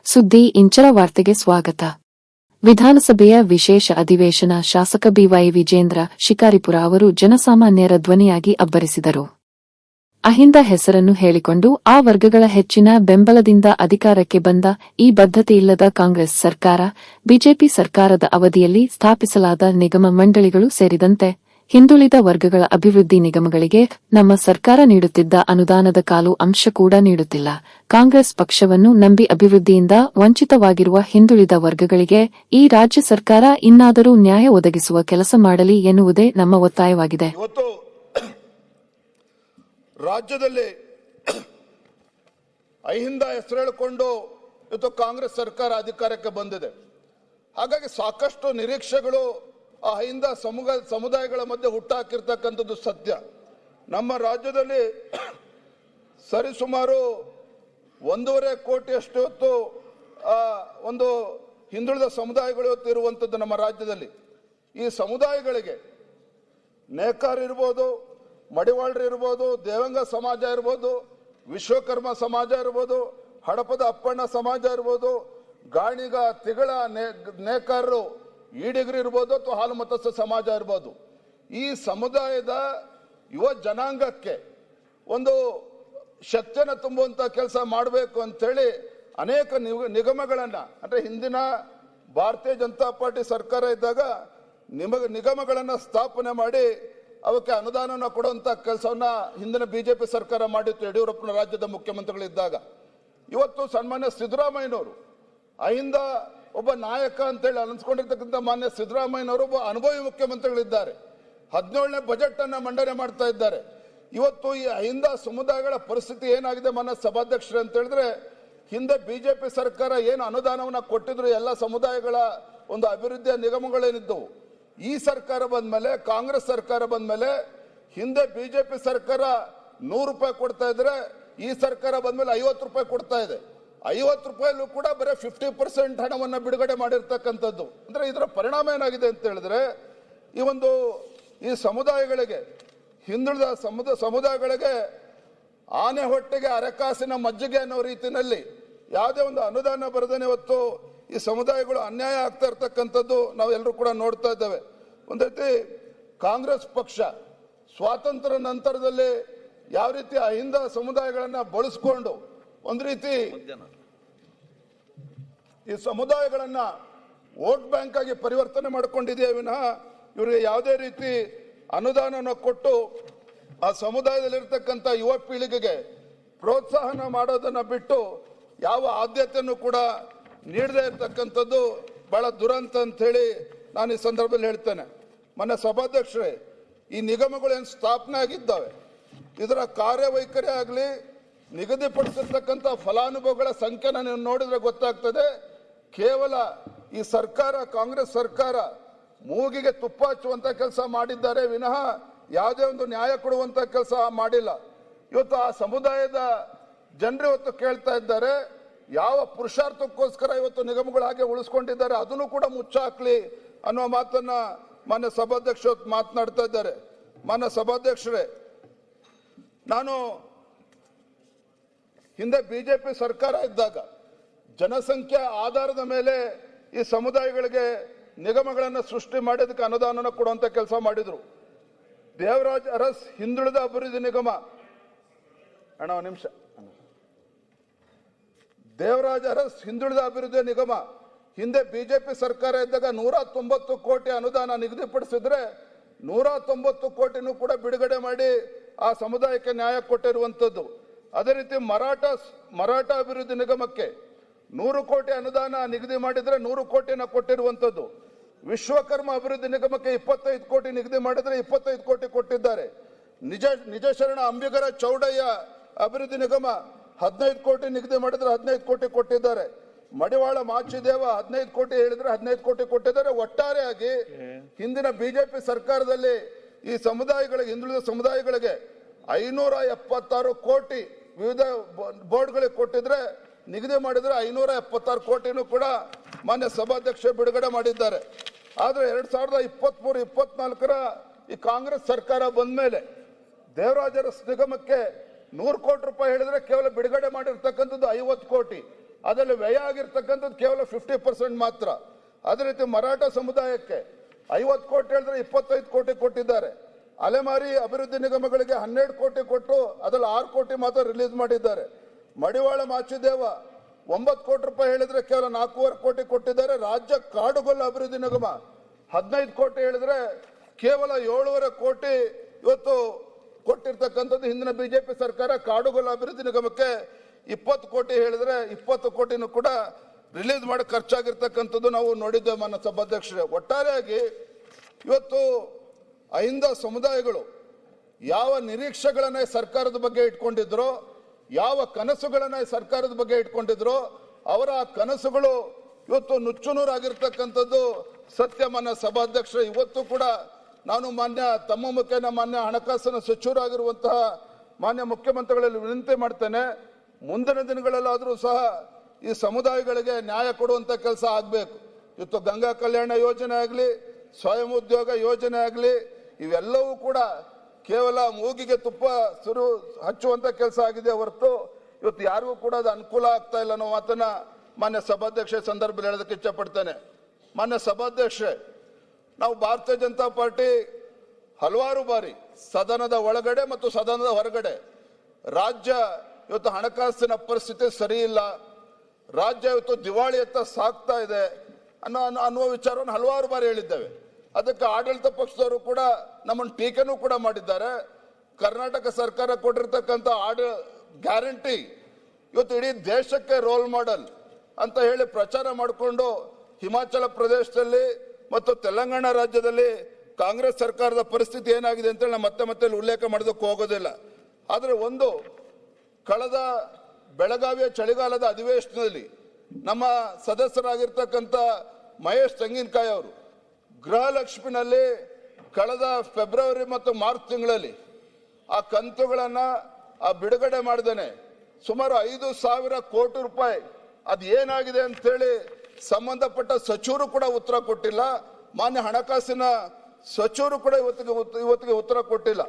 ಸುದ್ದಿ ಇಂಚರ ವಾರ್ತೆಗೆ ಸ್ವಾಗತ. ವಿಧಾನಸಭೆಯ ವಿಶೇಷ ಅಧಿವೇಶನ ಶಾಸಕ ಬಿವೈ ವಿಜೇಂದ್ರ ಶಿಕಾರಿಪುರ ಅವರು ಜನಸಾಮಾನ್ಯರ ಧ್ವನಿಯಾಗಿ ಅಬ್ಬರಿಸಿದರು. ಅಹಿಂದ ಹೆಸರನ್ನು ಹೇಳಿಕೊಂಡು ಆ ವರ್ಗಗಳ ಹೆಚ್ಚಿನ ಬೆಂಬಲದಿಂದ ಅಧಿಕಾರಕ್ಕೆ ಬಂದ ಈ ಬದ್ಧತೆಯಿಲ್ಲದ ಕಾಂಗ್ರೆಸ್ ಸರ್ಕಾರ, ಬಿಜೆಪಿ ಸರ್ಕಾರದ ಅವಧಿಯಲ್ಲಿ ಸ್ಥಾಪಿಸಲಾದ ನಿಗಮ ಮಂಡಳಿಗಳು ಸೇರಿದಂತೆ ಹಿಂದುಳಿದ ವರ್ಗಗಳ ಅಭಿವೃದ್ಧಿ ನಿಗಮಗಳಿಗೆ ನಮ್ಮ ಸರ್ಕಾರ ನೀಡುತ್ತಿದ್ದ ಅನುದಾನದ ಕಾಲು ಅಂಶ ಕೂಡ ನೀಡುತ್ತಿಲ್ಲ. ಕಾಂಗ್ರೆಸ್ ಪಕ್ಷವನ್ನು ನಂಬಿ ಅಭಿವೃದ್ಧಿಯಿಂದ ವಂಚಿತವಾಗಿರುವ ಹಿಂದುಳಿದ ವರ್ಗಗಳಿಗೆ ಈ ರಾಜ್ಯ ಸರ್ಕಾರ ಇನ್ನಾದರೂ ನ್ಯಾಯ ಒದಗಿಸುವ ಕೆಲಸ ಮಾಡಲಿ ಎನ್ನುವುದೇ ನಮ್ಮ ಒತ್ತಾಯವಾಗಿದೆ. ಇವತ್ತು ರಾಜ್ಯದಲ್ಲಿ ಅಹಿಂದ ಹೆಸರು ಹೇಳಿಕೊಂಡು ಇವತ್ತು ಕಾಂಗ್ರೆಸ್ ಸರ್ಕಾರ ಅಧಿಕಾರಕ್ಕೆ ಬಂದಿದೆ. ಹಾಗಾಗಿ ಸಾಕಷ್ಟು ನಿರೀಕ್ಷೆಗಳು ಆ ಅಹಿಂದ ಸಮುದಾಯಗಳ ಮಧ್ಯೆ ಹುಟ್ಟಾಕಿರ್ತಕ್ಕಂಥದ್ದು ಸತ್ಯ. ನಮ್ಮ ರಾಜ್ಯದಲ್ಲಿ ಸರಿಸುಮಾರು 1.5 ಕೋಟಿಯಷ್ಟು ಇವತ್ತು ಒಂದು ಹಿಂದುಳಿದ ಸಮುದಾಯಗಳು ಇವತ್ತು ಇರುವಂಥದ್ದು ನಮ್ಮ ರಾಜ್ಯದಲ್ಲಿ. ಈ ಸಮುದಾಯಗಳಿಗೆ ನೇಕಾರ ಇರ್ಬೋದು, ಮಡಿವಾಳರು ಇರ್ಬೋದು, ದೇವಂಗ ಸಮಾಜ ಇರ್ಬೋದು, ವಿಶ್ವಕರ್ಮ ಸಮಾಜ ಇರ್ಬೋದು, ಹಡಪದ ಅಪ್ಪಣ್ಣ ಸಮಾಜ ಇರ್ಬೋದು, ಗಾಣಿಗ ತಿಗಳ ನೇಕಾರರು ಈಡಿಗರು ಇರ್ಬೋದು, ಅಥವಾ ಹಾಲು ಮತಸ್ಥ ಸಮಾಜ ಇರ್ಬೋದು. ಈ ಸಮುದಾಯದ ಯುವ ಜನಾಂಗಕ್ಕೆ ಒಂದು ಶಕ್ತಿಯನ್ನು ತುಂಬುವಂಥ ಕೆಲಸ ಮಾಡಬೇಕು ಅಂತೇಳಿ ಅನೇಕ ನಿಗಮಗಳನ್ನು, ಅಂದರೆ ಹಿಂದಿನ ಭಾರತೀಯ ಜನತಾ ಪಾರ್ಟಿ ಸರ್ಕಾರ ಇದ್ದಾಗ ನಿಗಮಗಳನ್ನು ಸ್ಥಾಪನೆ ಮಾಡಿ ಅವಕ್ಕೆ ಅನುದಾನವನ್ನು ಕೊಡುವಂಥ ಕೆಲಸವನ್ನ ಹಿಂದಿನ ಬಿಜೆಪಿ ಸರ್ಕಾರ ಮಾಡಿತ್ತು, ಯಡಿಯೂರಪ್ಪನ ರಾಜ್ಯದ ಮುಖ್ಯಮಂತ್ರಿಗಳಿದ್ದಾಗ. ಇವತ್ತು ಸನ್ಮಾನ್ಯ ಸಿದ್ದರಾಮಯ್ಯನವರು ಅಹಿಂದ ಒಬ್ಬ ನಾಯಕ ಅಂತೇಳಿ ಅನಿಸ್ಕೊಂಡಿರ್ತಕ್ಕಂಥ ಮಾನ್ಯ ಸಿದ್ದರಾಮಯ್ಯನವರು ಒಬ್ಬ ಅನುಭವಿ ಮುಖ್ಯಮಂತ್ರಿಗಳಿದ್ದಾರೆ. 17ನೇ ಬಜೆಟ್ ಅನ್ನ ಮಂಡನೆ ಮಾಡ್ತಾ ಇದ್ದಾರೆ. ಇವತ್ತು ಈ ಅಹಿಂದ ಸಮುದಾಯಗಳ ಪರಿಸ್ಥಿತಿ ಏನಾಗಿದೆ ಮಾನ್ಯ ಸಭಾಧ್ಯಕ್ಷರು ಅಂತ ಹೇಳಿದ್ರೆ, ಹಿಂದೆ ಬಿಜೆಪಿ ಸರ್ಕಾರ ಏನು ಅನುದಾನವನ್ನ ಕೊಟ್ಟಿದ್ರು ಎಲ್ಲ ಸಮುದಾಯಗಳ ಒಂದು ಅಭಿವೃದ್ಧಿಯ ನಿಗಮಗಳೇನಿದ್ದವು, ಈ ಸರ್ಕಾರ ಬಂದ್ಮೇಲೆ, ಕಾಂಗ್ರೆಸ್ ಸರ್ಕಾರ ಬಂದ್ಮೇಲೆ, ಹಿಂದೆ ಬಿಜೆಪಿ ಸರ್ಕಾರ 100 ರೂಪಾಯಿ ಕೊಡ್ತಾ ಇದ್ರೆ ಈ ಸರ್ಕಾರ ಬಂದ್ಮೇಲೆ 50 ರೂಪಾಯಿ ಕೊಡ್ತಾ ಇದೆ. 50 ರೂಪಾಯಿಲೂ ಕೂಡ ಬರೀ 50% ಹಣವನ್ನು ಬಿಡುಗಡೆ ಮಾಡಿರ್ತಕ್ಕಂಥದ್ದು. ಅಂದ್ರೆ ಇದರ ಪರಿಣಾಮ ಏನಾಗಿದೆ ಅಂತ ಹೇಳಿದ್ರೆ, ಈ ಸಮುದಾಯಗಳಿಗೆ, ಹಿಂದುಳಿದ ಸಮುದಾಯಗಳಿಗೆ ಆನೆ ಹೊಟ್ಟೆಗೆ ಅರೆಕಾಸಿನ ಮಜ್ಜಿಗೆ ಅನ್ನೋ ರೀತಿಯಲ್ಲಿ ಯಾವುದೇ ಒಂದು ಅನುದಾನ ಬರದೇನೆ ಇವತ್ತು ಈ ಸಮುದಾಯಗಳು ಅನ್ಯಾಯ ಆಗ್ತಾ ಇರ್ತಕ್ಕಂಥದ್ದು ನಾವೆಲ್ಲರೂ ಕೂಡ ನೋಡ್ತಾ ಇದ್ದೇವೆ. ಒಂದು ರೀತಿ ಕಾಂಗ್ರೆಸ್ ಪಕ್ಷ ಸ್ವಾತಂತ್ರ್ಯ ನಂತರದಲ್ಲಿ ಯಾವ ರೀತಿ ಅಹಿಂದ ಸಮುದಾಯಗಳನ್ನ ಬಳಸ್ಕೊಂಡು ಒಂದು ರೀತಿ ಈ ಸಮುದಾಯಗಳನ್ನ ವೋಟ್ ಬ್ಯಾಂಕ್ ಆಗಿ ಪರಿವರ್ತನೆ ಮಾಡಿಕೊಂಡಿದೆಯೇ ವಿನಃ ಇವರಿಗೆ ಯಾವುದೇ ರೀತಿ ಅನುದಾನವನ್ನು ಕೊಟ್ಟು ಆ ಸಮುದಾಯದಲ್ಲಿರ್ತಕ್ಕಂಥ ಯುವ ಪೀಳಿಗೆಗೆ ಪ್ರೋತ್ಸಾಹನ ಮಾಡೋದನ್ನ ಬಿಟ್ಟು ಯಾವ ಆದ್ಯತೆಯನ್ನು ಕೂಡ ನೀಡದೇ ಇರತಕ್ಕಂಥದ್ದು ಬಹಳ ದುರಂತ ಅಂತ ಹೇಳಿ ನಾನು ಈ ಸಂದರ್ಭದಲ್ಲಿ ಹೇಳ್ತೇನೆ. ಮೊನ್ನೆ ಸಭಾಧ್ಯಕ್ಷರೇ, ಈ ನಿಗಮಗಳೇನು ಸ್ಥಾಪನೆ ಆಗಿದ್ದಾವೆ, ಇದರ ಕಾರ್ಯವೈಖರಿ ಆಗಲಿ, ನಿಗದಿಪಡಿಸಿರ್ತಕ್ಕಂಥ ಫಲಾನುಭವಿಗಳ ಸಂಖ್ಯೆನ ನೀವು ನೋಡಿದ್ರೆ ಗೊತ್ತಾಗ್ತದೆ. ಕೇವಲ ಈ ಸರ್ಕಾರ, ಕಾಂಗ್ರೆಸ್ ಸರ್ಕಾರ ಮೂಗಿಗೆ ತುಪ್ಪ ಹಚ್ಚುವಂತ ಕೆಲಸ ಮಾಡಿದ್ದಾರೆ ವಿನಃ ಯಾವುದೇ ಒಂದು ನ್ಯಾಯ ಕೊಡುವಂತ ಕೆಲಸ ಮಾಡಿಲ್ಲ. ಇವತ್ತು ಆ ಸಮುದಾಯದ ಜನರು ಇವತ್ತು ಕೇಳ್ತಾ ಇದ್ದಾರೆ, ಯಾವ ಪುರುಷಾರ್ಥಕ್ಕೋಸ್ಕರ ಇವತ್ತು ನಿಗಮಗಳು ಹಾಗೆ ಉಳಿಸ್ಕೊಂಡಿದ್ದಾರೆ ಅದನ್ನು ಕೂಡ ಮುಚ್ಚಾಕ್ಲಿ ಅನ್ನೋ ಮಾತನ್ನ ಮಾನ್ಯ ಸಭಾಧ್ಯಕ್ಷ ಮಾತನಾಡ್ತಾ ಇದ್ದಾರೆ. ಮಾನ್ಯ ಸಭಾಧ್ಯಕ್ಷರೇ, ನಾನು ಹಿಂದೆ ಬಿಜೆಪಿ ಸರ್ಕಾರ ಇದ್ದಾಗ ಜನಸಂಖ್ಯೆ ಆಧಾರದ ಮೇಲೆ ಈ ಸಮುದಾಯಗಳಿಗೆ ನಿಗಮಗಳನ್ನು ಸೃಷ್ಟಿ ಮಾಡೋದಕ್ಕೆ ಅನುದಾನ ಕೊಡುವಂತ ಕೆಲಸ ಮಾಡಿದ್ರು. ದೇವರಾಜ್ ಅರಸ್ ಹಿಂದುಳಿದ ಅಭಿವೃದ್ಧಿ ನಿಗಮ, ಒಂದು ನಿಮಿಷ, ದೇವರಾಜ್ ಅರಸ್ ಹಿಂದುಳಿದ ಅಭಿವೃದ್ಧಿ ನಿಗಮ ಹಿಂದೆ ಬಿಜೆಪಿ ಸರ್ಕಾರ ಇದ್ದಾಗ 190 ಕೋಟಿ ಅನುದಾನ ನಿಗದಿಪಡಿಸಿದ್ರೆ 190 ಕೋಟಿನೂ ಕೂಡ ಬಿಡುಗಡೆ ಮಾಡಿ ಆ ಸಮುದಾಯಕ್ಕೆ ನ್ಯಾಯ ಕೊಟ್ಟಿರುವಂತದ್ದು. ಅದೇ ರೀತಿ ಮರಾಠ ಅಭಿವೃದ್ಧಿ ನಿಗಮಕ್ಕೆ 100 ಕೋಟಿ ಅನುದಾನ ನಿಗದಿ ಮಾಡಿದ್ರೆ 100 ಕೋಟಿನ ಕೊಟ್ಟಿರುವಂತದ್ದು. ವಿಶ್ವಕರ್ಮ ಅಭಿವೃದ್ಧಿ ನಿಗಮಕ್ಕೆ 25 ಕೋಟಿ ನಿಗದಿ ಮಾಡಿದ್ರೆ 25 ಕೋಟಿ ಕೊಟ್ಟಿದ್ದಾರೆ. ನಿಜ ಶರಣ ಅಂಬಿಗರ ಚೌಡಯ್ಯ ಅಭಿವೃದ್ಧಿ ನಿಗಮ 15 ಕೋಟಿ ನಿಗದಿ ಮಾಡಿದ್ರೆ 15 ಕೋಟಿ ಕೊಟ್ಟಿದ್ದಾರೆ. ಮಡಿವಾಳ ಮಾಚಿದೇವ 15 ಕೋಟಿ ಹೇಳಿದ್ರೆ 15 ಕೋಟಿ ಕೊಟ್ಟಿದ್ದಾರೆ. ಒಟ್ಟಾರೆಯಾಗಿ ಹಿಂದಿನ ಬಿಜೆಪಿ ಸರ್ಕಾರದಲ್ಲಿ ಈ ಸಮುದಾಯಗಳಿಗೆ, ಹಿಂದುಳಿದ ಸಮುದಾಯಗಳಿಗೆ 576 ಕೋಟಿ ವಿವಿಧ ಬೋರ್ಡ್ಗಳಿಗೆ ಕೊಟ್ಟಿದ್ರೆ, ನಿಗದಿ ಮಾಡಿದ್ರೆ 576 ಕೋಟಿನೂ ಕೂಡ ಮಾನ್ಯ ಸಭಾಧ್ಯಕ್ಷ ಬಿಡುಗಡೆ ಮಾಡಿದ್ದಾರೆ. ಆದರೆ 2023-24 ಈ ಕಾಂಗ್ರೆಸ್ ಸರ್ಕಾರ ಬಂದ ಮೇಲೆ ದೇವರಾಜ ಅರಸ್ ನಿಗಮಕ್ಕೆ 100 ಕೋಟಿ ರೂಪಾಯಿ ಹೇಳಿದ್ರೆ ಕೇವಲ ಬಿಡುಗಡೆ ಮಾಡಿರ್ತಕ್ಕಂಥದ್ದು 50 ಕೋಟಿ. ಅದರಲ್ಲಿ ವ್ಯಯ ಆಗಿರ್ತಕ್ಕಂಥದ್ದು ಕೇವಲ 50% ಮಾತ್ರ. ಅದೇ ರೀತಿ ಮರಾಠ ಸಮುದಾಯಕ್ಕೆ 50 ಕೋಟಿ ಹೇಳಿದ್ರೆ 25 ಕೋಟಿ ಕೊಟ್ಟಿದ್ದಾರೆ. ಅಲೆಮಾರಿ ಅಭಿವೃದ್ಧಿ ನಿಗಮಗಳಿಗೆ 12 ಕೋಟಿ ಕೊಟ್ಟು ಅದರಲ್ಲಿ 6 ಕೋಟಿ ಮಾತ್ರ ರಿಲೀಸ್ ಮಾಡಿದ್ದಾರೆ. ಮಡಿವಾಳ ಮಾಚಿದೇವ 9 ಕೋಟಿ ರೂಪಾಯಿ ಹೇಳಿದ್ರೆ ಕೇವಲ 4.5 ಕೋಟಿ ಕೊಟ್ಟಿದ್ದಾರೆ. ರಾಜ್ಯ ಕಾಡುಗೊಲ್ಲ ಅಭಿವೃದ್ಧಿ ನಿಗಮ 15 ಕೋಟಿ ಹೇಳಿದ್ರೆ ಕೇವಲ 7.5 ಕೋಟಿ ಇವತ್ತು ಕೊಟ್ಟಿರ್ತಕ್ಕಂಥದ್ದು ಹಿಂದಿನ ಬಿಜೆಪಿ ಸರ್ಕಾರ. ಕಾಡುಗೊಲ್ಲ ಅಭಿವೃದ್ಧಿ ನಿಗಮಕ್ಕೆ 20 ಕೋಟಿ ಹೇಳಿದ್ರೆ 20 ಕೋಟಿನೂ ಕೂಡ ರಿಲೀಸ್ ಮಾಡಿ ಖರ್ಚಾಗಿರ್ತಕ್ಕಂಥದ್ದು ನಾವು ನೋಡಿದ್ದೇವೆ ಮಾನ್ಯ ಸಭಾಧ್ಯಕ್ಷರೇ. ಒಟ್ಟಾರೆಯಾಗಿ ಇವತ್ತು ಅಹಿಂದ ಸಮುದಾಯಗಳು ಯಾವ ನಿರೀಕ್ಷೆಗಳನ್ನ ಸರ್ಕಾರದ ಬಗ್ಗೆ ಇಟ್ಕೊಂಡಿದ್ರೋ, ಯಾವ ಕನಸುಗಳನ್ನ ಸರ್ಕಾರದ ಬಗ್ಗೆ ಇಟ್ಕೊಂಡಿದ್ರೋ, ಅವರ ಕನಸುಗಳು ಇವತ್ತು ನುಚ್ಚುನೂರಾಗಿರ್ತಕ್ಕಂಥದ್ದು ಸತ್ಯ ಮಾನ್ಯ ಸಭಾಧ್ಯಕ್ಷರೇ. ಇವತ್ತು ಕೂಡ ನಾನು ಮಾನ್ಯ ತಮ್ಮ ಮುಖೇನ ಮಾನ್ಯ ಹಣಕಾಸಿನ ಸಚಿವರಾಗಿರುವಂತಹ ಮಾನ್ಯ ಮುಖ್ಯಮಂತ್ರಿಗಳಲ್ಲಿ ವಿನಂತಿ ಮಾಡ್ತೇನೆ, ಮುಂದಿನ ದಿನಗಳಲ್ಲಾದರೂ ಸಹ ಈ ಸಮುದಾಯಗಳಿಗೆ ನ್ಯಾಯ ಕೊಡುವಂತ ಕೆಲಸ ಆಗಬೇಕು. ಇವತ್ತು ಗಂಗಾ ಕಲ್ಯಾಣ ಯೋಜನೆ ಆಗಲಿ, ಸ್ವಯಂ ಉದ್ಯೋಗ ಯೋಜನೆ ಆಗಲಿ, ಇವೆಲ್ಲವೂ ಕೂಡ ಕೇವಲ ಮೂಗಿಗೆ ತುಪ್ಪ ಹಚ್ಚುವಂತ ಕೆಲಸ ಆಗಿದೆ ಹೊರತು ಇವತ್ತು ಯಾರಿಗೂ ಕೂಡ ಅದು ಅನುಕೂಲ ಆಗ್ತಾ ಇಲ್ಲ ಅನ್ನೋ ಮಾತನ್ನ ಮಾನ್ಯ ಸಭಾಧ್ಯಕ್ಷ ಸಂದರ್ಭದಲ್ಲಿ ಹೇಳೋದಕ್ಕೆ ಇಚ್ಛಪಡ್ತೇನೆ. ಮಾನ್ಯ ಸಭಾಧ್ಯಕ್ಷೆ, ನಾವು ಭಾರತೀಯ ಜನತಾ ಪಾರ್ಟಿ ಹಲವಾರು ಬಾರಿ ಸದನದ ಒಳಗಡೆ ಮತ್ತು ಸದನದ ಹೊರಗಡೆ ರಾಜ್ಯ ಇವತ್ತು ಹಣಕಾಸಿನ ಪರಿಸ್ಥಿತಿ ಸರಿ ಇಲ್ಲ, ರಾಜ್ಯ ಇವತ್ತು ದಿವಾಳಿಯತ್ತ ಸಾಗ್ತಾ ಇದೆ ಅನ್ನುವ ವಿಚಾರವನ್ನು ಹಲವಾರು ಬಾರಿ ಹೇಳಿದ್ದೇವೆ. ಅದಕ್ಕೆ ಆಡಳಿತ ಪಕ್ಷದವರು ಕೂಡ ನಮ್ಮನ್ನು ಟೀಕೆನೂ ಕೂಡ ಮಾಡಿದ್ದಾರೆ. ಕರ್ನಾಟಕ ಸರ್ಕಾರ ಕೊಟ್ಟಿರ್ತಕ್ಕಂಥ ಗ್ಯಾರಂಟಿ ಇವತ್ತು ಇಡೀ ದೇಶಕ್ಕೆ ರೋಲ್ ಮಾಡೆಲ್ ಅಂತ ಹೇಳಿ ಪ್ರಚಾರ ಮಾಡಿಕೊಂಡು ಹಿಮಾಚಲ ಪ್ರದೇಶದಲ್ಲಿ ಮತ್ತು ತೆಲಂಗಾಣ ರಾಜ್ಯದಲ್ಲಿ ಕಾಂಗ್ರೆಸ್ ಸರ್ಕಾರದ ಪರಿಸ್ಥಿತಿ ಏನಾಗಿದೆ ಅಂತೇಳಿ ನಾನು ಮತ್ತೆ ಉಲ್ಲೇಖ ಮಾಡೋದಕ್ಕೆ ಹೋಗೋದಿಲ್ಲ. ಆದರೆ ಒಂದು, ಕಳೆದ ಬೆಳಗಾವಿಯ ಚಳಿಗಾಲದ ಅಧಿವೇಶನದಲ್ಲಿ ನಮ್ಮ ಸದಸ್ಯರಾಗಿರ್ತಕ್ಕಂಥ ಮಹೇಶ್ ತೆಂಗಿನಕಾಯಿ ಅವರು ಗೃಹಲಕ್ಷ್ಮಿನಲ್ಲಿ ಕಳೆದ ಫೆಬ್ರವರಿ ಮತ್ತು ಮಾರ್ಚ್ ತಿಂಗಳಲ್ಲಿ ಆ ಕಂತುಗಳನ್ನ ಬಿಡುಗಡೆ ಮಾಡಿದ್ದೇನೆ. ಸುಮಾರು 5,000 ಕೋಟಿ ರೂಪಾಯಿ ಅದು ಏನಾಗಿದೆ ಅಂತೇಳಿ ಸಂಬಂಧಪಟ್ಟ ಸಚಿವರು ಕೂಡ ಉತ್ತರ ಕೊಟ್ಟಿಲ್ಲ. ಮಾನ್ಯ ಹಣಕಾಸಿನ ಸಚಿವರು ಕೂಡ ಇವತ್ತಿಗೆ ಉತ್ತರ ಕೊಟ್ಟಿಲ್ಲ.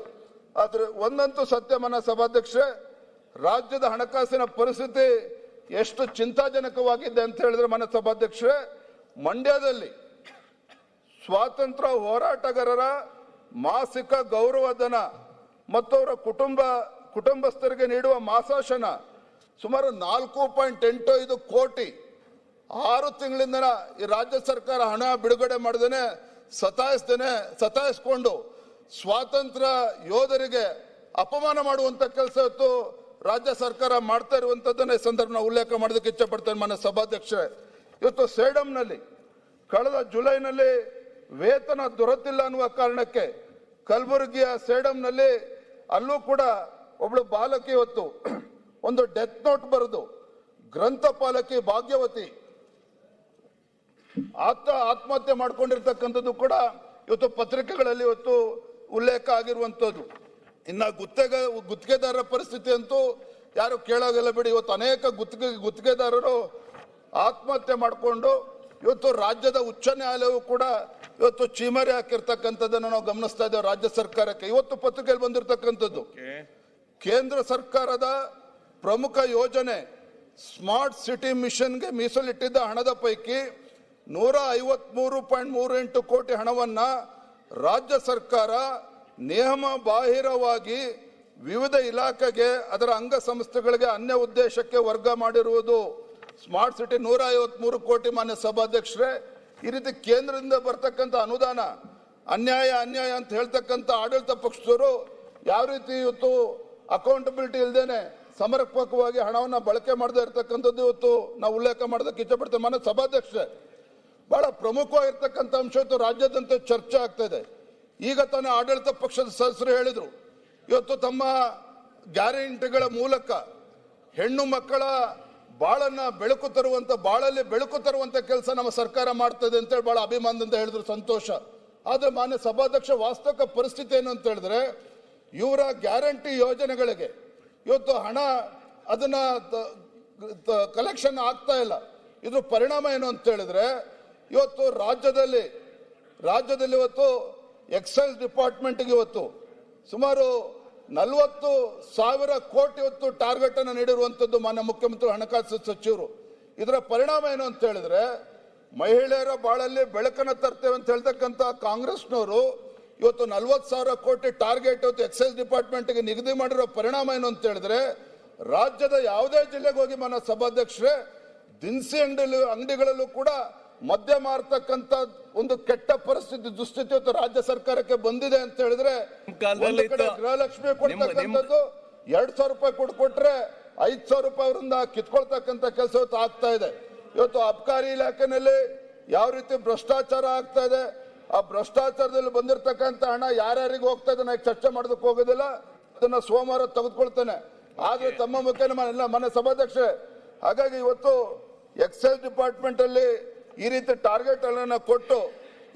ಆದ್ರೆ ಒಂದಂತೂ ಸತ್ಯ ಮಾನ್ಯ ಸಭಾಧ್ಯಕ್ಷರೇ, ರಾಜ್ಯದ ಹಣಕಾಸಿನ ಪರಿಸ್ಥಿತಿ ಎಷ್ಟು ಚಿಂತಾಜನಕವಾಗಿದೆ ಅಂತ ಹೇಳಿದ್ರೆ ಮಾನ್ಯ ಸಭಾಧ್ಯಕ್ಷರೇ, ಮಂಡ್ಯದಲ್ಲಿ ಸ್ವಾತಂತ್ರ್ಯ ಹೋರಾಟಗಾರರ ಮಾಸಿಕ ಗೌರವಧನ ಮತ್ತು ಅವರ ಕುಟುಂಬಸ್ಥರಿಗೆ ನೀಡುವ ಮಾಸಾಶನ ಸುಮಾರು 4.85 ಕೋಟಿ 6 ತಿಂಗಳಿಂದ ಈ ರಾಜ್ಯ ಸರ್ಕಾರ ಹಣ ಬಿಡುಗಡೆ ಮಾಡದೇನೆ ಸತಾಯಿಸಿಕೊಂಡು ಸ್ವಾತಂತ್ರ್ಯ ಯೋಧರಿಗೆ ಅಪಮಾನ ಮಾಡುವಂತ ಕೆಲಸ ಇವತ್ತು ರಾಜ್ಯ ಸರ್ಕಾರ ಮಾಡ್ತಾ ಇರುವಂತದ್ದನ್ನ ಈ ಸಂದರ್ಭ ಉಲ್ಲೇಖ ಮಾಡೋದಕ್ಕೆ ಇಚ್ಛೆ ಪಡ್ತೇನೆ ಮಾನ್ಯ ಸಭಾಧ್ಯಕ್ಷರೇ. ಇವತ್ತು ಸೇಡಂನಲ್ಲಿ ಕಳೆದ ಜುಲೈನಲ್ಲಿ ವೇತನ ದೊರೆತಿಲ್ಲ ಅನ್ನುವ ಕಾರಣಕ್ಕೆ ಕಲಬುರಗಿಯ ಸೇಡಂನಲ್ಲಿ ಅಲ್ಲೂ ಕೂಡ ಒಬ್ಳು ಬಾಲಕಿ ಇವತ್ತು ಒಂದು ಡೆತ್ ನೋಟ್ ಬರೆದು ಗ್ರಂಥಪಾಲಕಿ ಭಾಗ್ಯವತಿ ಆತ್ಮಹತ್ಯೆ ಮಾಡ್ಕೊಂಡಿರ್ತಕ್ಕಂಥದ್ದು ಕೂಡ ಇವತ್ತು ಪತ್ರಿಕೆಗಳಲ್ಲಿ ಇವತ್ತು ಉಲ್ಲೇಖ ಆಗಿರುವಂತದ್ದು. ಇನ್ನ ಗುತ್ತಿಗೆದಾರರ ಪರಿಸ್ಥಿತಿ ಅಂತೂ ಯಾರು ಕೇಳೋದಿಲ್ಲ ಬಿಡಿ. ಇವತ್ತು ಅನೇಕ ಗುತ್ತಿಗೆದಾರರು ಆತ್ಮಹತ್ಯೆ ಮಾಡಿಕೊಂಡು ಇವತ್ತು ರಾಜ್ಯದ ಉಚ್ಚ ನ್ಯಾಯಾಲಯವು ಕೂಡ ಇವತ್ತು ಚೀಮರಿ ಹಾಕಿರ್ತಕ್ಕಂಥದ್ದನ್ನು ನಾವು ಗಮನಿಸ್ತಾ ಇದ್ದೇವೆ ರಾಜ್ಯ ಸರ್ಕಾರಕ್ಕೆ. ಇವತ್ತು ಪತ್ರಿಕೆಯಲ್ಲಿ ಬಂದಿರತಕ್ಕಂಥದ್ದು ಕೇಂದ್ರ ಸರ್ಕಾರದ ಪ್ರಮುಖ ಯೋಜನೆ ಸ್ಮಾರ್ಟ್ ಸಿಟಿ ಮಿಷನ್ಗೆ ಮೀಸಲಿಟ್ಟಿದ್ದ ಹಣದ ಪೈಕಿ 153.38 ಕೋಟಿ ಹಣವನ್ನ ರಾಜ್ಯ ಸರ್ಕಾರ ನಿಯಮ ಬಾಹಿರವಾಗಿ ವಿವಿಧ ಇಲಾಖೆಗೆ ಅದರ ಅಂಗಸಂಸ್ಥೆಗಳಿಗೆ ಅನ್ಯ ಉದ್ದೇಶಕ್ಕೆ ವರ್ಗ ಮಾಡಿರುವುದು. ಸ್ಮಾರ್ಟ್ ಸಿಟಿ 153 ಕೋಟಿ ಮಾನ್ಯ ಸಭಾಧ್ಯಕ್ಷರೇ, ಈ ರೀತಿ ಕೇಂದ್ರದಿಂದ ಬರ್ತಕ್ಕಂಥ ಅನುದಾನ ಅನ್ಯಾಯ ಅಂತ ಹೇಳ್ತಕ್ಕಂಥ ಆಡಳಿತ ಪಕ್ಷದವರು ಯಾವ ರೀತಿ ಇವತ್ತು ಅಕೌಂಟಬಿಲಿಟಿ ಇಲ್ದೇನೆ ಸಮರ್ಪಕವಾಗಿ ಹಣವನ್ನು ಬಳಕೆ ಮಾಡದೇ ಇರತಕ್ಕಂಥದ್ದು ಇವತ್ತು ನಾವು ಉಲ್ಲೇಖ ಮಾಡೋದಕ್ಕೆ ಇಷ್ಟಪಡ್ತೇವೆ ಮಾನ್ಯ ಸಭಾಧ್ಯಕ್ಷರೇ. ಬಹಳ ಪ್ರಮುಖವಾಗಿರ್ತಕ್ಕಂಥ ಅಂಶ ಇವತ್ತು ರಾಜ್ಯಾದ್ಯಂತ ಚರ್ಚೆ ಆಗ್ತಾ ಇದೆ. ಈಗ ತಾನೇ ಆಡಳಿತ ಪಕ್ಷದ ಸದಸ್ಯರು ಹೇಳಿದ್ರು, ಇವತ್ತು ತಮ್ಮ ಗ್ಯಾರಂಟಿಗಳ ಮೂಲಕ ಹೆಣ್ಣು ಮಕ್ಕಳ ಬಾಳಲ್ಲಿ ಬೆಳಕು ತರುವಂತ ಕೆಲಸ ನಮ್ಮ ಸರ್ಕಾರ ಮಾಡ್ತದೆ ಅಂತೇಳಿ ಬಹಳ ಅಭಿಮಾನದಿಂದ ಹೇಳಿದ್ರು, ಸಂತೋಷ. ಆದ್ರೆ ಮಾನ್ಯ ಸಭಾಧ್ಯಕ್ಷ, ವಾಸ್ತವಿಕ ಪರಿಸ್ಥಿತಿ ಏನು ಅಂತ ಹೇಳಿದ್ರೆ, ಇವರ ಗ್ಯಾರಂಟಿ ಯೋಜನೆಗಳಿಗೆ ಇವತ್ತು ಹಣ ಅದನ್ನ ಕಲೆಕ್ಷನ್ ಆಗ್ತಾ ಇಲ್ಲ. ಇದ್ರ ಪರಿಣಾಮ ಏನು ಅಂತ ಹೇಳಿದ್ರೆ, ಇವತ್ತು ರಾಜ್ಯದಲ್ಲಿ ಇವತ್ತು ಎಕ್ಸೈಸ್ ಡಿಪಾರ್ಟ್ಮೆಂಟ್ಗೆ ಇವತ್ತು ಸುಮಾರು 40,000 ಕೋಟಿ ಇವತ್ತು ಟಾರ್ಗೆಟ್ ಅನ್ನು ನೀಡಿರುವಂತದ್ದು ಮಾನ್ಯ ಮುಖ್ಯಮಂತ್ರಿ ಹಣಕಾಸು ಸಚಿವರು. ಇದರ ಪರಿಣಾಮ ಏನು ಅಂತ ಹೇಳಿದ್ರೆ ಮಹಿಳೆಯರ ಬಾಳಲ್ಲಿ ಬೆಳಕನ್ನು ತರ್ತೇವೆ ಅಂತ ಹೇಳ್ತಕ್ಕಂಥ ಕಾಂಗ್ರೆಸ್ನವರು ಇವತ್ತು 40,000 ಕೋಟಿ ಟಾರ್ಗೆಟ್ ಇವತ್ತು ಎಕ್ಸೈಸ್ ಡಿಪಾರ್ಟ್ಮೆಂಟ್ಗೆ ನಿಗದಿ ಮಾಡಿರೋ ಪರಿಣಾಮ ಏನು ಅಂತ ಹೇಳಿದ್ರೆ ರಾಜ್ಯದ ಯಾವುದೇ ಜಿಲ್ಲೆಗೆ ಹೋಗಿ ಮನ ಸಭಾಧ್ಯಕ್ಷರೇ ದಿನಸಿ ಅಂಗಡಿಗಳಲ್ಲೂ ಕೂಡ ಮದ್ಯ ಮಾರ್ತಕ್ಕಂಥ ಒಂದು ಕೆಟ್ಟ ಪರಿಸ್ಥಿತಿ ದುಸ್ಥಿತಿ ಇವತ್ತು ರಾಜ್ಯ ಸರ್ಕಾರಕ್ಕೆ ಬಂದಿದೆ ಅಂತ ಹೇಳಿದ್ರೆ ಒಂದು ಕಡೆ ಗೃಹಲಕ್ಷ್ಮಿ ಕೊಡ್ತಕ್ಕಂಥದ್ದು 2,000 ರೂಪಾಯಿ ಕೊಟ್ರೆ 5,000 ರೂಪಾಯಿ ಅವರಿಂದ ಕಿತ್ಕೊಳ್ತಕ್ಕಂಥ ಕೆಲಸ ಇವತ್ತು ಆಗ್ತಾ ಇದೆ. ಇವತ್ತು ಅಬಕಾರಿ ಇಲಾಖೆನಲ್ಲಿ ಯಾವ ರೀತಿ ಭ್ರಷ್ಟಾಚಾರ ಆಗ್ತಾ ಇದೆ, ಆ ಭ್ರಷ್ಟಾಚಾರದಲ್ಲಿ ಬಂದಿರತಕ್ಕಂಥ ಹಣ ಯಾರ್ಯಾರಿಗೆ ಹೋಗ್ತಾ ಇದೆ ನಾನು ಚರ್ಚೆ ಮಾಡೋದಕ್ಕೆ ಹೋಗೋದಿಲ್ಲ, ಅದನ್ನ ಸೋಮವಾರ ತೆಗೆದುಕೊಳ್ತೇನೆ. ಆದ್ರೆ ತಮ್ಮ ಮುಖೇನ ಮನೆ ಸಭಾಧ್ಯಕ್ಷರೇ, ಹಾಗಾಗಿ ಇವತ್ತು ಎಕ್ಸೈಸ್ ಡಿಪಾರ್ಟ್ಮೆಂಟ್ ಅಲ್ಲಿ ಈ ರೀತಿ ಟಾರ್ಗೆಟ್ ಅನ್ನ ಕೊಟ್ಟು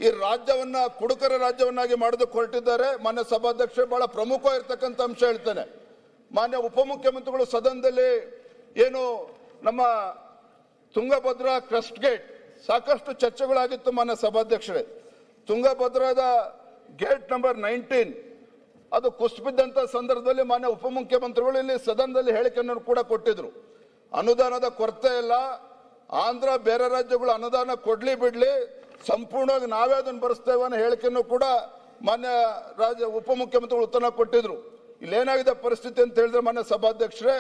ಈ ರಾಜ್ಯವನ್ನ ಕುಡುಕರ ರಾಜ್ಯವನ್ನಾಗಿ ಮಾಡೋದಕ್ಕೆ ಹೊರಟಿದ್ದಾರೆ. ಮಾನ್ಯ ಸಭಾಧ್ಯಕ್ಷರೇ, ಬಹಳ ಪ್ರಮುಖವಾಗಿರ್ತಕ್ಕಂಥ ಅಂಶ ಹೇಳ್ತೇನೆ. ಮಾನ್ಯ ಉಪಮುಖ್ಯಮಂತ್ರಿಗಳು ಸದನದಲ್ಲಿ ಏನು ನಮ್ಮ ತುಂಗಭದ್ರಾ ಕ್ರಸ್ಟ್ ಗೇಟ್ ಸಾಕಷ್ಟು ಚರ್ಚೆಗಳಾಗಿತ್ತು. ಮಾನ್ಯ ಸಭಾಧ್ಯಕ್ಷರೇ, ತುಂಗಭದ್ರಾದ ಗೇಟ್ ನಂಬರ್ 19 ಅದು ಕುಸಿಬಿದ್ದಂತ ಸಂದರ್ಭದಲ್ಲಿ ಮಾನ್ಯ ಉಪಮುಖ್ಯಮಂತ್ರಿಗಳು ಇಲ್ಲಿ ಸದನದಲ್ಲಿ ಹೇಳಿಕೆಯನ್ನು ಕೂಡ ಕೊಟ್ಟಿದ್ರು. ಅನುದಾನದ ಕೊರತೆ ಇಲ್ಲ, ಆಂಧ್ರ ಬೇರೆ ರಾಜ್ಯಗಳು ಅನುದಾನ ಕೊಡ್ಲಿ ಬಿಡ್ಲಿ, ಸಂಪೂರ್ಣವಾಗಿ ನಾವೇ ಅದನ್ನು ಭರಿಸ್ತೇವೆ ಅನ್ನೋ ಹೇಳಿಕೆಯನ್ನು ಕೂಡ ಮಾನ್ಯ ಉಪಮುಖ್ಯಮಂತ್ರಿಗಳು ಉತ್ತರ ಕೊಟ್ಟಿದ್ರು. ಇಲ್ಲೇನಾಗಿದೆ ಪರಿಸ್ಥಿತಿ ಅಂತ ಹೇಳಿದ್ರೆ ಮಾನ್ಯ ಸಭಾಧ್ಯಕ್ಷರೇ,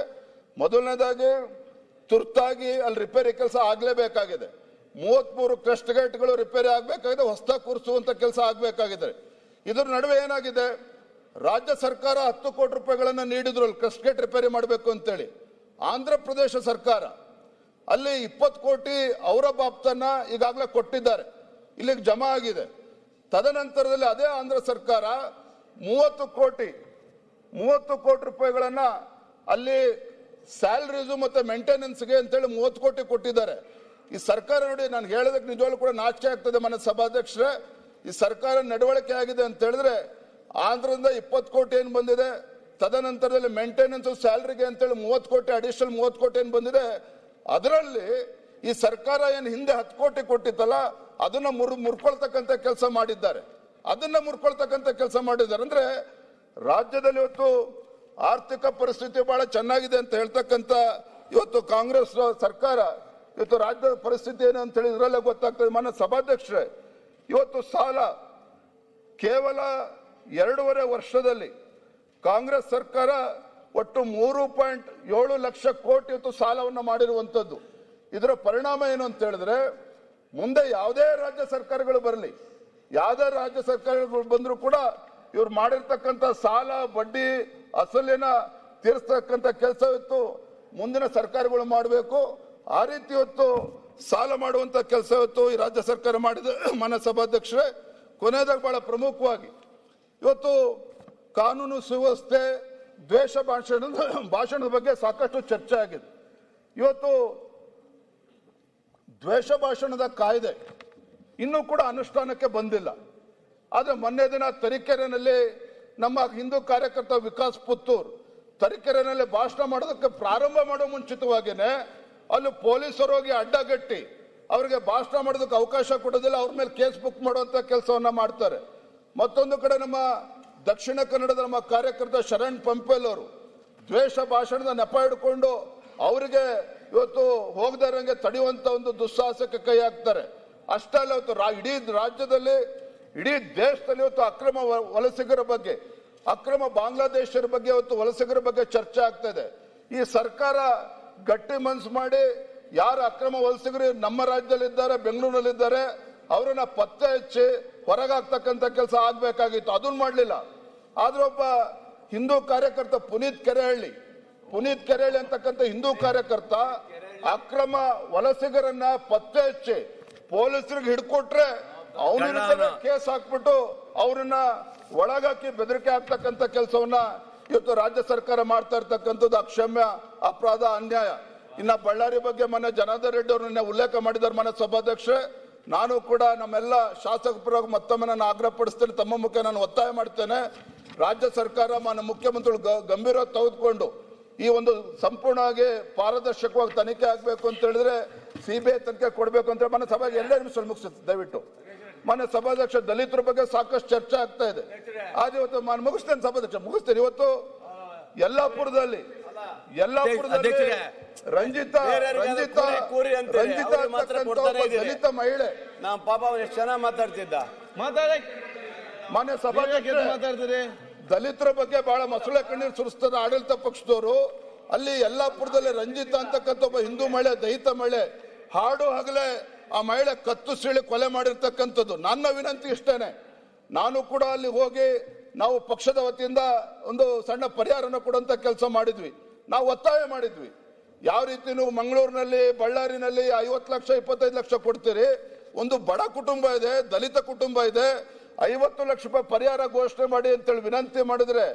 ಮೊದಲನೇದಾಗಿ ತುರ್ತಾಗಿ ಅಲ್ಲಿ ರಿಪೇರಿ ಕೆಲಸ ಆಗ್ಲೇಬೇಕಾಗಿದೆ. 33 ಕ್ರಸ್ಟ್ ಗೇಟ್ಗಳು ರಿಪೇರಿ ಆಗ್ಬೇಕಾಗಿದೆ, ಹೊಸದಾಗಿ ಕೂರಿಸುವಂತ ಕೆಲಸ ಆಗ್ಬೇಕಾಗಿದೆ. ಇದ್ರ ನಡುವೆ ಏನಾಗಿದೆ, ರಾಜ್ಯ ಸರ್ಕಾರ 10 ಕೋಟಿ ರೂಪಾಯಿಗಳನ್ನ ನೀಡಿದ್ರು ಅಲ್ಲಿ ಕ್ರಸ್ಟ್ ಗೇಟ್ ರಿಪೇರಿ ಮಾಡಬೇಕು ಅಂತೇಳಿ. ಆಂಧ್ರ ಪ್ರದೇಶ ಸರ್ಕಾರ ಅಲ್ಲಿ 20 ಕೋಟಿ ಅವರ ಬಾಬ್ತನ್ನ ಈಗಾಗಲೇ ಕೊಟ್ಟಿದ್ದಾರೆ, ಇಲ್ಲಿಗೆ ಜಮಾ ಆಗಿದೆ. ತದನಂತರದಲ್ಲಿ ಅದೇ ಆಂಧ್ರ ಸರ್ಕಾರ 30 ಕೋಟಿ ರೂಪಾಯಿಗಳನ್ನ ಅಲ್ಲಿ ಸ್ಯಾಲರೀಸು ಮತ್ತೆ ಮೇಂಟೆನೆನ್ಸ್ಗೆ ಅಂತೇಳಿ 30 ಕೋಟಿ ಕೊಟ್ಟಿದ್ದಾರೆ. ಈ ಸರ್ಕಾರ ನೋಡಿ, ನಾನು ಹೇಳೋದಕ್ಕೆ ನಿಜವಾಗ್ಲೂ ಕೂಡ ನಾಚಿಕೆ ಆಗ್ತದೆ ಮನೆ ಸಭಾಧ್ಯಕ್ಷರೇ. ಈ ಸರ್ಕಾರ ನಡವಳಿಕೆ ಆಗಿದೆ ಅಂತ ಹೇಳಿದ್ರೆ ಆಂಧ್ರದಿಂದ 20 ಕೋಟಿ ಏನು ಬಂದಿದೆ, ತದನಂತರದಲ್ಲಿ ಮೇಂಟೆನೆನ್ಸ್ ಸ್ಯಾಲರಿಗೆ ಅಂತೇಳಿ 30 ಕೋಟಿ ಅಡಿಷನಲ್ 30 ಕೋಟಿ ಏನು ಬಂದಿದೆ. ಅದರಲ್ಲಿ ಈ ಸರ್ಕಾರ ಏನು ಹಿಂದೆ 10 ಕೋಟಿ ಕೊಟ್ಟಿತ್ತಲ್ಲ ಅದನ್ನ ಮುರ್ಕೊಳ್ತಕ್ಕಂಥ ಕೆಲಸ ಮಾಡಿದ್ದಾರೆ. ಅಂದ್ರೆ ರಾಜ್ಯದಲ್ಲಿ ಇವತ್ತು ಆರ್ಥಿಕ ಪರಿಸ್ಥಿತಿ ಬಹಳ ಚೆನ್ನಾಗಿದೆ ಅಂತ ಹೇಳ್ತಕ್ಕಂಥ ಇವತ್ತು ಕಾಂಗ್ರೆಸ್ ಸರ್ಕಾರ ಇವತ್ತು ರಾಜ್ಯದ ಪರಿಸ್ಥಿತಿ ಏನು ಅಂತ ಹೇಳಿ ಇದರಲ್ಲೇ ಗೊತ್ತಾಗ್ತದೆ. ಮಾನ್ಯ ಸಭಾಧ್ಯಕ್ಷರೇ, ಇವತ್ತು ಸಾಲ ಕೇವಲ 2.5 ವರ್ಷದಲ್ಲಿ ಕಾಂಗ್ರೆಸ್ ಸರ್ಕಾರ ಒಟ್ಟು 3.7 ಲಕ್ಷ ಕೋಟಿ ಇವತ್ತು ಸಾಲವನ್ನು ಮಾಡಿರುವಂತದ್ದು. ಇದರ ಪರಿಣಾಮ ಏನು ಅಂತ ಹೇಳಿದ್ರೆ ಮುಂದೆ ಯಾವುದೇ ರಾಜ್ಯ ಸರ್ಕಾರಗಳು ಬರಲಿ, ಯಾವುದೇ ರಾಜ್ಯ ಸರ್ಕಾರಗಳು ಬಂದರೂ ಕೂಡ ಇವ್ರು ಮಾಡಿರ್ತಕ್ಕಂಥ ಸಾಲ ಬಡ್ಡಿ ಅಸಲಿನ ತೀರಿಸ್ತಕ್ಕಂಥ ಕೆಲಸ ಇವತ್ತು ಮುಂದಿನ ಸರ್ಕಾರಗಳು ಮಾಡಬೇಕು. ಆ ರೀತಿ ಇವತ್ತು ಸಾಲ ಮಾಡುವಂತ ಕೆಲಸ ಇವತ್ತು ಈ ರಾಜ್ಯ ಸರ್ಕಾರ ಮಾಡಿದೆ. ಮಾನ್ಯ ಸಭಾಧ್ಯಕ್ಷರೇ, ಕೊನೆಯದಾಗ ಬಹಳ ಪ್ರಮುಖವಾಗಿ ಇವತ್ತು ಕಾನೂನು ಸುವ್ಯವಸ್ಥೆ ದ್ವೇಷ ಭಾಷಣದ ಬಗ್ಗೆ ಸಾಕಷ್ಟು ಚರ್ಚೆ ಆಗಿದೆ. ಇವತ್ತು ದ್ವೇಷ ಭಾಷಣದ ಕಾಯ್ದೆ ಇನ್ನೂ ಕೂಡ ಅನುಷ್ಠಾನಕ್ಕೆ ಬಂದಿಲ್ಲ. ಆದರೆ ಮೊನ್ನೆ ದಿನ ತರೀಕೆರೆನಲ್ಲಿ ನಮ್ಮ ಹಿಂದೂ ಕಾರ್ಯಕರ್ತ ವಿಕಾಸ್ ಪುತ್ತೂರ್ ತರೀಕೆರೆನಲ್ಲಿ ಭಾಷಣ ಮಾಡೋದಕ್ಕೆ ಪ್ರಾರಂಭ ಮಾಡೋ ಮುಂಚಿತವಾಗಿಯೇ ಅಲ್ಲಿ ಪೊಲೀಸರು ಹೋಗಿ ಅಡ್ಡಗಟ್ಟಿ ಅವರಿಗೆ ಭಾಷಣ ಮಾಡೋದಕ್ಕೆ ಅವಕಾಶ ಕೊಡೋದಿಲ್ಲ, ಅವ್ರ ಮೇಲೆ ಕೇಸ್ ಬುಕ್ ಮಾಡುವಂತ ಕೆಲಸವನ್ನ ಮಾಡ್ತಾರೆ. ಮತ್ತೊಂದು ಕಡೆ ನಮ್ಮ ದಕ್ಷಿಣ ಕನ್ನಡದ ನಮ್ಮ ಕಾರ್ಯಕರ್ತ ಶರಣ್ ಪಂಪೇಲ್ ಅವರು ದ್ವೇಷ ಭಾಷಣದ ನೆಪ ಹಿಡ್ಕೊಂಡು ಅವರಿಗೆ ಇವತ್ತು ಹೋಗದಾರಂಗೆ ತಡೆಯುವಂತ ಒಂದು ದುಸ್ಸಾಹಸಕ್ಕೆ ಕೈ ಹಾಕ್ತಾರೆ. ಅಷ್ಟೇ ಅಲ್ಲ, ಇವತ್ತು ಇಡೀ ರಾಜ್ಯದಲ್ಲಿ ಇಡೀ ದೇಶದಲ್ಲಿ ಇವತ್ತು ಅಕ್ರಮ ವಲಸಿಗರ ಬಗ್ಗೆ, ಅಕ್ರಮ ಬಾಂಗ್ಲಾದೇಶರ ಬಗ್ಗೆ, ಇವತ್ತು ವಲಸಿಗರ ಬಗ್ಗೆ ಚರ್ಚೆ ಆಗ್ತಾ ಇದೆ. ಈ ಸರ್ಕಾರ ಗಟ್ಟಿ ಮನಸ್ಸು ಮಾಡಿ ಯಾರು ಅಕ್ರಮ ವಲಸಿಗರು ನಮ್ಮ ರಾಜ್ಯದಲ್ಲಿದ್ದಾರೆ, ಬೆಂಗಳೂರಿನಲ್ಲಿದ್ದಾರೆ, ಅವರನ್ನ ಪತ್ತೆ ಹಚ್ಚಿ ಹೊರಗಾಗ್ತಕ್ಕಂಥ ಕೆಲಸ ಆಗ್ಬೇಕಾಗಿತ್ತು, ಅದನ್ನ ಮಾಡಲಿಲ್ಲ. ಆದ್ರೆ ಒಬ್ಬ ಹಿಂದೂ ಕಾರ್ಯಕರ್ತ ಪುನೀತ್ ಕೆರೆಹಳ್ಳಿ ಅಂತಕ್ಕಂಥ ಹಿಂದೂ ಕಾರ್ಯಕರ್ತ ಅಕ್ರಮ ವಲಸಿಗರನ್ನ ಪತ್ತೆ ಹಚ್ಚಿ ಪೊಲೀಸರಿಗೆ ಹಿಡ್ಕೊಟ್ರೆ ಅವನ ಕೇಸ್ ಹಾಕ್ಬಿಟ್ಟು ಅವ್ರನ್ನ ಒಳಗಾಕಿ ಬೆದರಿಕೆ ಆಗ್ತಕ್ಕಂಥ ಕೆಲಸವನ್ನ ಇವತ್ತು ರಾಜ್ಯ ಸರ್ಕಾರ ಮಾಡ್ತಾ ಇರ್ತಕ್ಕಂಥದ್ದು ಅಕ್ಷಮ್ಯ ಅಪರಾಧ, ಅನ್ಯಾಯ. ಇನ್ನ ಬಳ್ಳಾರಿ ಬಗ್ಗೆ ಮೊನ್ನೆ ಜನಾರ್ದನ್ ರೆಡ್ಡಿ ಅವ್ರನ್ನ ಉಲ್ಲೇಖ ಮಾಡಿದ್ದಾರೆ. ಮನೆ ಸಭಾಧ್ಯಕ್ಷರೇ, ನಾನು ಕೂಡ ನಮ್ಮೆಲ್ಲ ಶಾಸಕರ ಮತ್ತೊಮ್ಮೆ ನಾನು ಆಗ್ರಹಪಡಿಸ್ತೇನೆ, ತಮ್ಮ ಮುಖ ನಾನು ಒತ್ತಾಯ ಮಾಡ್ತೇನೆ. ರಾಜ್ಯ ಸರ್ಕಾರ ಮಾನ್ಯ ಮುಖ್ಯಮಂತ್ರಿಗಳು ಗಂಭೀರವಾಗಿ ತೆಗೆದುಕೊಂಡು ಈ ಒಂದು ಸಂಪೂರ್ಣವಾಗಿ ಪಾರದರ್ಶಕವಾಗಿ ತನಿಖೆ ಆಗಬೇಕು ಅಂತ ಹೇಳಿದ್ರೆ ಸಿಬಿಐ ತನಿಖೆ ಕೊಡಬೇಕು ಅಂತ ಮನೆ ಸಭೆಗೆ 2 ನಿಮಿಷ ಮುಗಿಸುತ್ತೆ ದಯವಿಟ್ಟು. ಮನೆ ಸಭಾಧ್ಯಕ್ಷ ದಲಿತರ ಬಗ್ಗೆ ಸಾಕಷ್ಟು ಚರ್ಚೆ ಆಗ್ತಾ ಇದೆ. ಆದ್ರೆ ಇವತ್ತು ನಾನು ಮುಗಿಸ್ತೇನೆ ಸಭಾಧ್ಯಕ್ಷ, ಮುಗಿಸ್ತೇನೆ. ಇವತ್ತು ಯಲ್ಲಾಪುರದಲ್ಲಿ ಯಲ್ಲಾಪುರದಲ್ಲಿ ರಂಜಿತಾ ದಲಿತ ಮಹಿಳೆ ನಾವು ಪಾಪ ಎಷ್ಟು ಚೆನ್ನಾಗಿ ಮಾತಾಡ್ತಿದ್ದ ಮಾನ್ಯ ಸಭಾಧ್ಯಕ್ಷರೇ ಮಾತಾಡ್ತೀರಿ. ದಲಿತರ ಬಗ್ಗೆ ಬಹಳ ಮೊಸಳೆ ಕಣ್ಣೀರು ಸುರಿಸ್ತದ ಆಡಳಿತ ಪಕ್ಷದವರು. ಅಲ್ಲಿ ಯಲ್ಲಾಪುರದಲ್ಲಿ ರಂಜಿತಾ ಅಂತಕ್ಕಂಥ ಒಬ್ಬ ಹಿಂದೂ ಮಹಿಳೆ, ದಲಿತ ಮಹಿಳೆ, ಹಾಡು ಹಗಲೇ ಆ ಮಹಿಳೆ ಕತ್ತು ಸೀಳಿ ಕೊಲೆ ಮಾಡಿರ್ತಕ್ಕಂಥದ್ದು. ನನ್ನ ವಿನಂತಿ ಇಷ್ಟೇನೆ, ನಾನು ಕೂಡ ಅಲ್ಲಿ ಹೋಗಿ ನಾವು ಪಕ್ಷದ ವತಿಯಿಂದ ಒಂದು ಸಣ್ಣ ಪರಿಹಾರನ ಕೊಡುವಂತ ಕೆಲಸ ಮಾಡಿದ್ವಿ. ನಾವು ಒತ್ತಾಯ ಮಾಡಿದ್ವಿ, ಯಾವ ರೀತಿ ನೀವು ಮಂಗಳೂರಿನಲ್ಲಿ ಬಳ್ಳಾರಿನಲ್ಲಿ 50 ಲಕ್ಷ 25 ಲಕ್ಷ ಕೊಡ್ತೀರಿ, ಒಂದು ಬಡ ಕುಟುಂಬ ಇದೆ, ದಲಿತ ಕುಟುಂಬ ಇದೆ, 50 ಲಕ್ಷ ರೂಪಾಯಿ ಪರಿಹಾರ ಘೋಷಣೆ ಮಾಡಿ ಅಂತೇಳಿ ವಿನಂತಿ ಮಾಡಿದ್ರೆ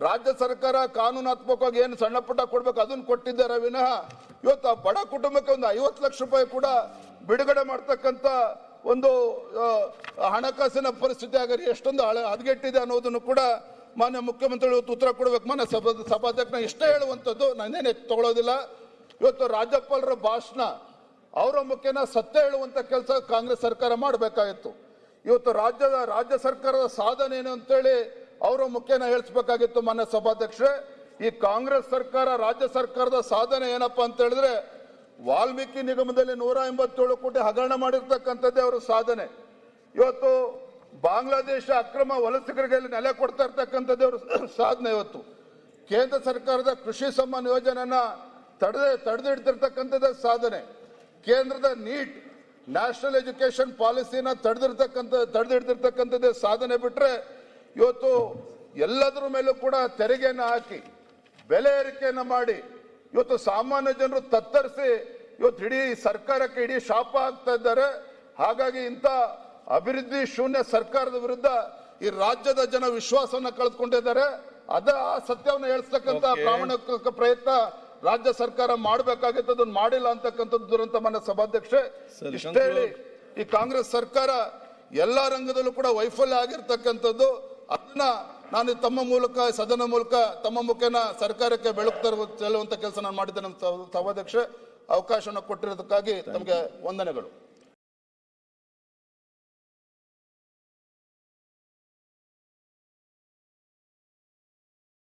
ರಾಜ್ಯ ಸರ್ಕಾರ ಕಾನೂನಾತ್ಮಕವಾಗಿ ಏನು ಸಣ್ಣ ಪುಟ್ಟ ಕೊಡ್ಬೇಕು ಅದನ್ನ ಕೊಟ್ಟಿದ್ದಾರೆ ವಿನಃ ಇವತ್ತು ಆ ಬಡ ಕುಟುಂಬಕ್ಕೆ ಒಂದು 50 ಲಕ್ಷ ರೂಪಾಯಿ ಕೂಡ ಬಿಡುಗಡೆ ಮಾಡ್ತಕ್ಕಂಥ ಒಂದು ಹಣಕಾಸಿನ ಪರಿಸ್ಥಿತಿ ಆಗಲಿ ಎಷ್ಟೊಂದು ಹದಗೆಟ್ಟಿದೆ ಅನ್ನೋದನ್ನು ಕೂಡ ಮಾನ್ಯ ಮುಖ್ಯಮಂತ್ರಿಗಳು ಇವತ್ತು ಉತ್ತರ ಕೊಡಬೇಕು. ಮಾನ್ಯ ಸಭಾಧ್ಯಕ್ಷ ಇಷ್ಟೇ ಹೇಳುವಂಥದ್ದು, ನಾನೇನು ತಗೊಳ್ಳೋದಿಲ್ಲ. ಇವತ್ತು ರಾಜ್ಯಪಾಲರ ಭಾಷಣ ಅವರ ಮುಖ್ಯನ ಸತ್ಯ ಹೇಳುವಂತ ಕೆಲಸ ಕಾಂಗ್ರೆಸ್ ಸರ್ಕಾರ ಮಾಡಬೇಕಾಗಿತ್ತು. ಇವತ್ತು ರಾಜ್ಯ ಸರ್ಕಾರದ ಸಾಧನೆ ಏನು ಅಂತೇಳಿ ಅವರ ಮುಖ್ಯನ ಹೇಳಿಸ್ಬೇಕಾಗಿತ್ತು. ಮಾನ್ಯ ಸಭಾಧ್ಯಕ್ಷರೇ, ಈ ಕಾಂಗ್ರೆಸ್ ಸರ್ಕಾರ ರಾಜ್ಯ ಸರ್ಕಾರದ ಸಾಧನೆ ಏನಪ್ಪಾ ಅಂತ ಹೇಳಿದ್ರೆ, ವಾಲ್ಮೀಕಿ ನಿಗಮದಲ್ಲಿ 187 ಕೋಟಿ ಹಗರಣ ಮಾಡಿರ್ತಕ್ಕಂಥದ್ದೇ ಅವರ ಸಾಧನೆ. ಇವತ್ತು ಬಾಂಗ್ಲಾದೇಶ ಅಕ್ರಮ ವಲಸಿಗರಿಗೆ ನೆಲೆ ಕೊಡ್ತಾ ಇರ್ತಕ್ಕಂಥದ್ದೇ ಅವರ ಸಾಧನೆ. ಇವತ್ತು ಕೇಂದ್ರ ಸರ್ಕಾರದ ಕೃಷಿ ಸಮ್ಮಾನ್ ಯೋಜನೆಯನ್ನ ತಡೆದಿಡ್ತಿರ್ತಕ್ಕಂಥದ್ದೇ ಸಾಧನೆ. ಕೇಂದ್ರದ ನೀಟ್ ನ್ಯಾಷನಲ್ ಎಜುಕೇಶನ್ ಪಾಲಿಸಿನ ತಡೆದಿಡ್ತಿರ್ತಕ್ಕಂಥದ್ದೇ ಸಾಧನೆ. ಬಿಟ್ರೆ ಇವತ್ತು ಎಲ್ಲದರ ಮೇಲೂ ಕೂಡ ತೆರಿಗೆಯನ್ನು ಹಾಕಿ ಬೆಲೆ ಏರಿಕೆಯನ್ನು ಮಾಡಿ ಇವತ್ತು ಸಾಮಾನ್ಯ ಜನರು ತತ್ತರಿಸಿ ಇವತ್ತು ಇಡೀ ಸರ್ಕಾರಕ್ಕೆ ಇಡೀ ಶಾಪ ಆಗ್ತಾ ಇದ್ದಾರೆ. ಹಾಗಾಗಿ ಇಂಥ ಅಭಿವೃದ್ಧಿ ಶೂನ್ಯ ಸರ್ಕಾರದ ವಿರುದ್ಧ ಈ ರಾಜ್ಯದ ಜನ ವಿಶ್ವಾಸವನ್ನ ಕಳೆದುಕೊಂಡಿದ್ದಾರೆ. ಆ ಸತ್ಯವನ್ನು ಹೇಳಿಸ್ತಕ್ಕಂಥ ಪ್ರಾಮಾಣಿಕ ಪ್ರಯತ್ನ ರಾಜ್ಯ ಸರ್ಕಾರ ಮಾಡಬೇಕಾಗಿತ್ತು, ಅದನ್ನು ಮಾಡಿಲ್ಲ ಅಂತಕ್ಕಂಥದ್ದು ದುರಂತ. ಮಾನ್ಯ ಸಭಾಧ್ಯಕ್ಷೆ, ಇಷ್ಟೇ ಹೇಳಿ ಈ ಕಾಂಗ್ರೆಸ್ ಸರ್ಕಾರ ಎಲ್ಲಾ ರಂಗದಲ್ಲೂ ಕೂಡ ವೈಫಲ್ಯ ಆಗಿರ್ತಕ್ಕಂಥದ್ದು. ಅದನ್ನ ನಾನು ತಮ್ಮ ಮೂಲಕ ಸದನ ಮೂಲಕ ತಮ್ಮ ಮುಖೇನ ಸರ್ಕಾರಕ್ಕೆ ಬೆಳಕು ತರುವಂತ ಕೆಲಸ ನಾನು ಮಾಡಿದ್ದೇನೆ. ಸಭಾಧ್ಯಕ್ಷೆ, ಅವಕಾಶವನ್ನು ಕೊಟ್ಟಿರೋದಕ್ಕಾಗಿ ತಮಗೆ ವಂದನೆಗಳು.